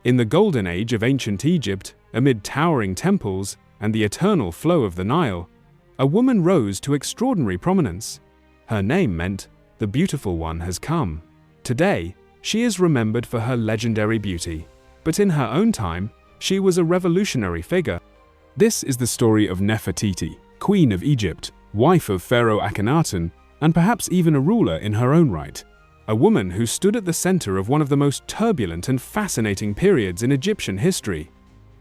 In the golden age of ancient Egypt, amid towering temples and the eternal flow of the Nile, a woman rose to extraordinary prominence. Her name meant, "The beautiful one has come." Today, she is remembered for her legendary beauty, but in her own time, she was a revolutionary figure. This is the story of Nefertiti, Queen of Egypt, wife of Pharaoh Akhenaten, and perhaps even a ruler in her own right. A woman who stood at the center of one of the most turbulent and fascinating periods in Egyptian history.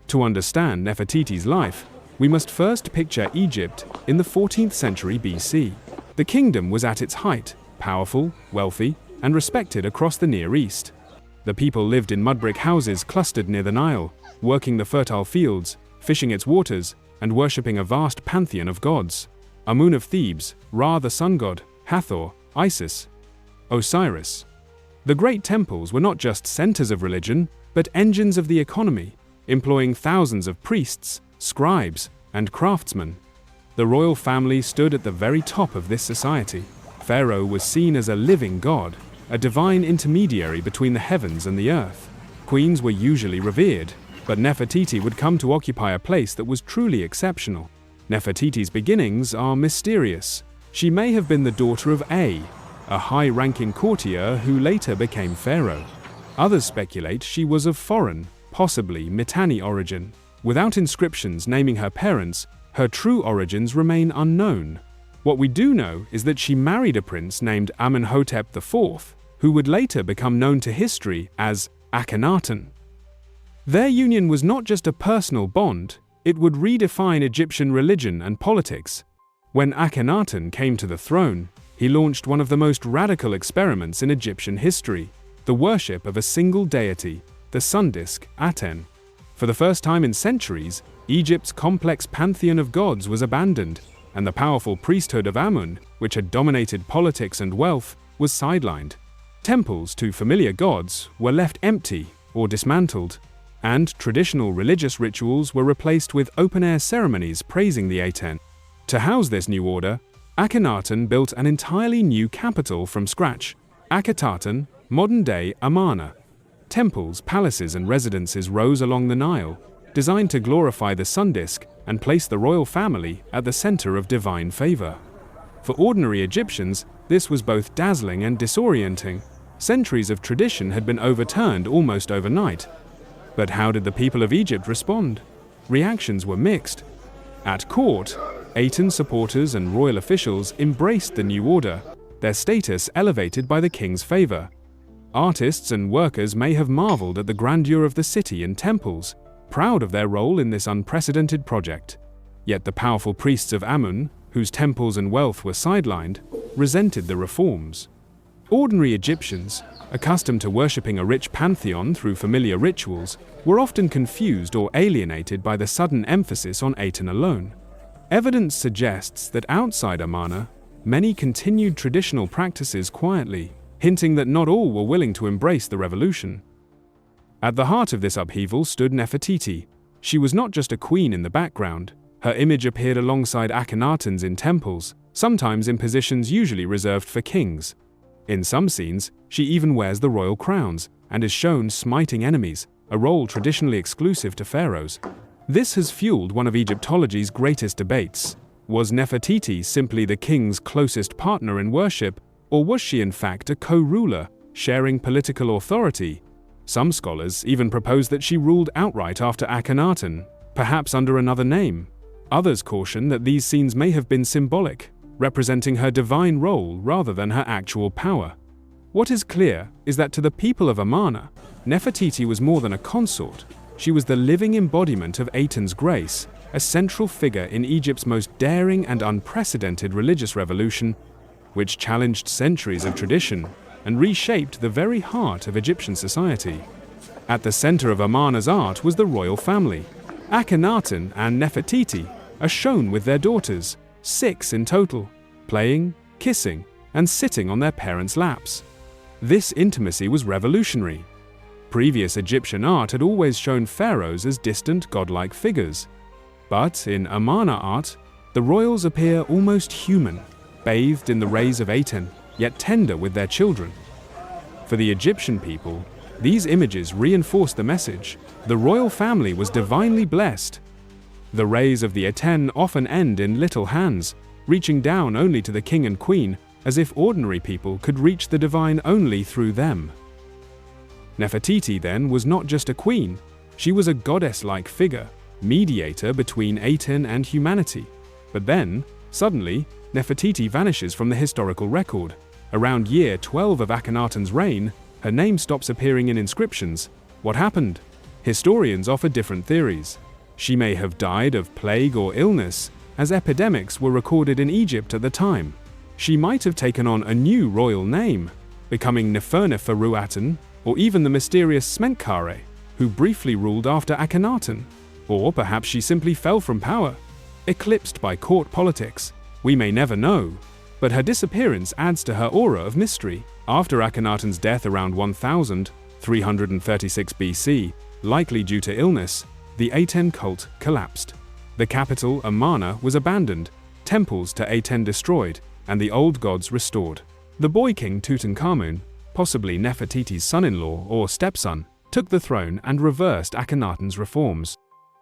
To understand Nefertiti's life, we must first picture Egypt in the 14th century BC. The kingdom was at its height, powerful, wealthy, and respected across the Near East. The people lived in mud brick houses clustered near the Nile, working the fertile fields, fishing its waters, and worshipping a vast pantheon of gods. Amun of Thebes, Ra the sun god, Hathor, Isis, Osiris. The great temples were not just centers of religion, but engines of the economy, employing thousands of priests, scribes, and craftsmen. The royal family stood at the very top of this society. Pharaoh was seen as a living god, a divine intermediary between the heavens and the earth. Queens were usually revered, but Nefertiti would come to occupy a place that was truly exceptional. Nefertiti's beginnings are mysterious. She may have been the daughter of a high-ranking courtier who later became pharaoh. Others speculate she was of foreign, possibly Mitanni origin. Without inscriptions naming her parents, her true origins remain unknown. What we do know is that she married a prince named Amenhotep IV, who would later become known to history as Akhenaten. Their union was not just a personal bond, it would redefine Egyptian religion and politics. When Akhenaten came to the throne, he launched one of the most radical experiments in Egyptian history, the worship of a single deity, the sun disk, Aten. For the first time in centuries, Egypt's complex pantheon of gods was abandoned, and the powerful priesthood of Amun, which had dominated politics and wealth, was sidelined. Temples to familiar gods were left empty or dismantled, and traditional religious rituals were replaced with open-air ceremonies praising the Aten. To house this new order, Akhenaten built an entirely new capital from scratch, Akhetaten, modern-day Amarna. Temples, palaces, and residences rose along the Nile, designed to glorify the sun disk and place the royal family at the center of divine favor. For ordinary Egyptians, this was both dazzling and disorienting. Centuries of tradition had been overturned almost overnight. But how did the people of Egypt respond? Reactions were mixed. At court, Aten supporters and royal officials embraced the new order, their status elevated by the king's favor. Artists and workers may have marveled at the grandeur of the city and temples, proud of their role in this unprecedented project. Yet the powerful priests of Amun, whose temples and wealth were sidelined, resented the reforms. Ordinary Egyptians, accustomed to worshipping a rich pantheon through familiar rituals, were often confused or alienated by the sudden emphasis on Aten alone. Evidence suggests that outside Amarna, many continued traditional practices quietly, hinting that not all were willing to embrace the revolution. At the heart of this upheaval stood Nefertiti. She was not just a queen in the background. Her image appeared alongside Akhenaten's in temples, sometimes in positions usually reserved for kings. In some scenes, she even wears the royal crowns and is shown smiting enemies, a role traditionally exclusive to pharaohs. This has fueled one of Egyptology's greatest debates. Was Nefertiti simply the king's closest partner in worship, or was she in fact a co-ruler, sharing political authority? Some scholars even propose that she ruled outright after Akhenaten, perhaps under another name. Others caution that these scenes may have been symbolic, representing her divine role rather than her actual power. What is clear is that to the people of Amarna, Nefertiti was more than a consort. She was the living embodiment of Aten's grace, a central figure in Egypt's most daring and unprecedented religious revolution, which challenged centuries of tradition and reshaped the very heart of Egyptian society. At the center of Amarna's art was the royal family. Akhenaten and Nefertiti are shown with their daughters, 6 in total, playing, kissing, and sitting on their parents' laps. This intimacy was revolutionary. Previous Egyptian art had always shown pharaohs as distant godlike figures. But in Amarna art, the royals appear almost human, bathed in the rays of Aten, yet tender with their children. For the Egyptian people, These images reinforce the message: the royal family was divinely blessed. The rays of the Aten often end in little hands, reaching down only to the king and queen, as if ordinary people could reach the divine only through them. Nefertiti, then, was not just a queen. She was a goddess-like figure, mediator between Aten and humanity. But then, suddenly, Nefertiti vanishes from the historical record. Around year 12 of Akhenaten's reign, her name stops appearing in inscriptions. What happened? Historians offer different theories. She may have died of plague or illness, as epidemics were recorded in Egypt at the time. She might have taken on a new royal name, becoming Nefertiti, or even the mysterious Smenkhare, who briefly ruled after Akhenaten. Or perhaps she simply fell from power, eclipsed by court politics. We may never know. But her disappearance adds to her aura of mystery. After Akhenaten's death around 1336 BC, likely due to illness, the Aten cult collapsed. The capital, Amarna, was abandoned, temples to Aten destroyed, and the old gods restored. The boy king Tutankhamun, possibly Nefertiti's son-in-law or stepson, took the throne and reversed Akhenaten's reforms.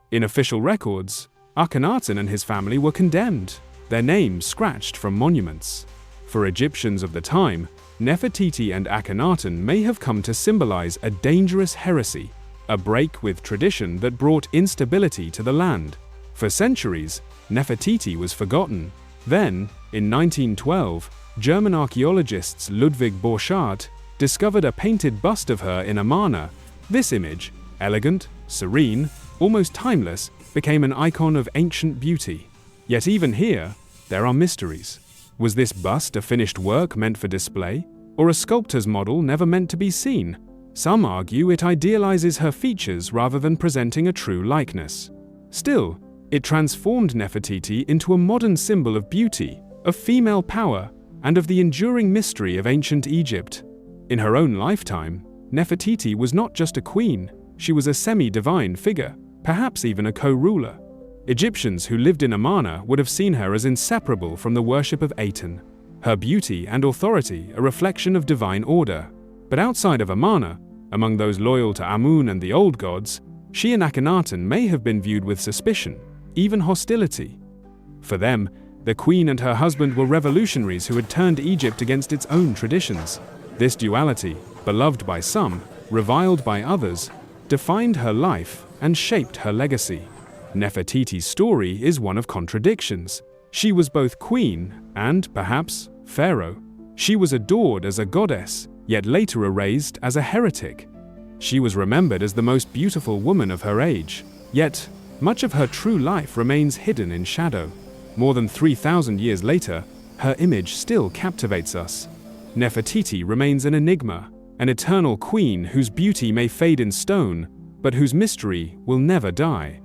In official records, Akhenaten and his family were condemned, their names scratched from monuments. For Egyptians of the time, Nefertiti and Akhenaten may have come to symbolize a dangerous heresy, a break with tradition that brought instability to the land. For centuries, Nefertiti was forgotten. Then, in 1912, German archaeologists Ludwig Borchardt discovered a painted bust of her in Amarna. This image, elegant, serene, almost timeless, became an icon of ancient beauty. Yet even here, there are mysteries. Was this bust a finished work meant for display, or a sculptor's model never meant to be seen? Some argue it idealizes her features rather than presenting a true likeness. Still, it transformed Nefertiti into a modern symbol of beauty, of female power, and of the enduring mystery of ancient Egypt. In her own lifetime, Nefertiti was not just a queen, she was a semi-divine figure, perhaps even a co-ruler. Egyptians who lived in Amarna would have seen her as inseparable from the worship of Aten, her beauty and authority a reflection of divine order. But outside of Amarna, among those loyal to Amun and the old gods, she and Akhenaten may have been viewed with suspicion, even hostility. For them, the queen and her husband were revolutionaries who had turned Egypt against its own traditions. This duality, beloved by some, reviled by others, defined her life and shaped her legacy. Nefertiti's story is one of contradictions. She was both queen and, perhaps, pharaoh. She was adored as a goddess, yet later erased as a heretic. She was remembered as the most beautiful woman of her age, yet much of her true life remains hidden in shadow. More than 3,000 years later, her image still captivates us. Nefertiti remains an enigma, an eternal queen whose beauty may fade in stone, but whose mystery will never die.